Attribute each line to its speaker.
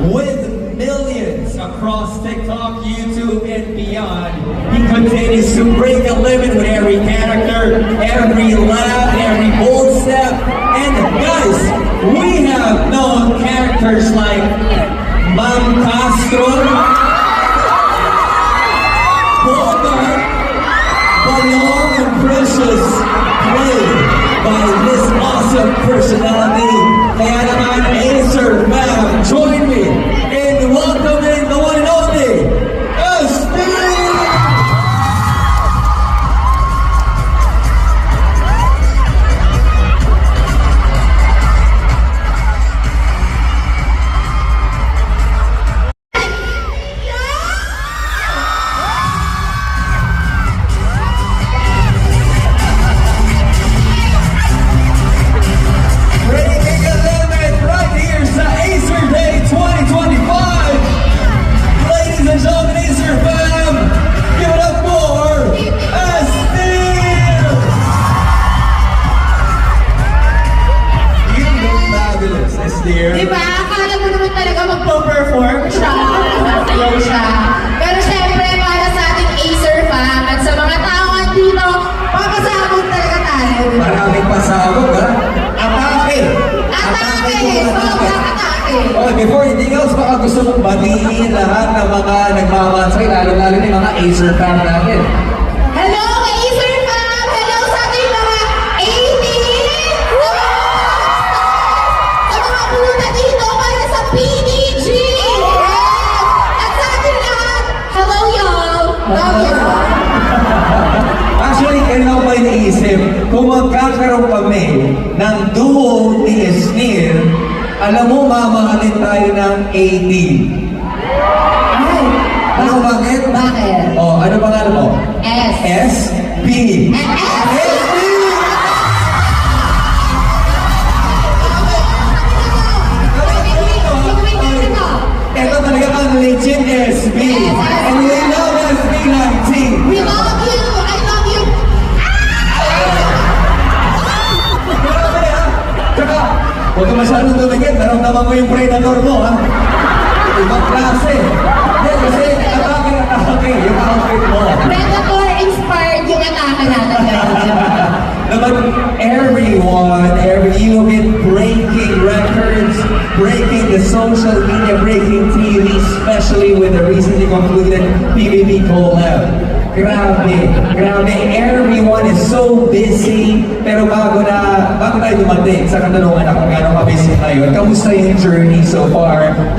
Speaker 1: with millions across TikTok, YouTube, and beyond. He continues to break the limit with every character, every laugh, every bold step. And guys, we have known characters like Ma'am Castro, Bogart, Balong, and Precious, played by this awesome personality. Kaya naman, Acer, ma'am, join me in welcoming the one and only, Estelle! Breaking the limit right here sa Acer Day 2025. Ladies and gentlemen, Acer fam, give it up for Estelle! You look fabulous, Estelle.
Speaker 2: Diba? Akala mo naman talaga magpo-perform siya, magsasayaw siya. Pero syempre, para sa ating Acer fam at sa mga tao dito, papasabog talaga tayo. Diba?
Speaker 1: Maraming pasabog, ha? Atake!
Speaker 2: Atake! Sobrang atake!
Speaker 1: Okay, before anything else, baka gusto mong batiin lahat ng mga nagmamansay, lalo-lalo ng mga Acer fan natin.
Speaker 2: Hello, Acer fam! Hello sa ating mga 80! Sa mga pumunta dito para sa PDG! At sa ating lahat, hello y'all! Love y'all!
Speaker 1: Actually, kailan ko ba iniisip, kung magkakaroon kami ng duo ni Estelle, alam mo, mamahalin tayo ng 80.
Speaker 2: Ay!
Speaker 1: Ano bakit?
Speaker 2: Bakit?
Speaker 1: Oh, ano pangalan mo?
Speaker 2: S.
Speaker 1: S, P.
Speaker 2: S.
Speaker 1: Ito talaga ang legit SB. And we love SB19.
Speaker 2: We love you! I love you!
Speaker 1: Grabe ha? Tsaka, huwag ka masyadong dumikit. Naramdaman mo yung predator mo ha? Ibang klase. Hindi, kasi atake na atake. Yung outfit mo.
Speaker 2: Predator inspired yung atake natin guys.
Speaker 1: Naman, you've been breaking records, breaking the social media, breaking TV, especially with the recently concluded PBB collab. Grabe, everyone is so busy. Pero bago tayo dumating sa katanungan na kung gano'ng ka-busy ngayon, kamusta yung journey so far?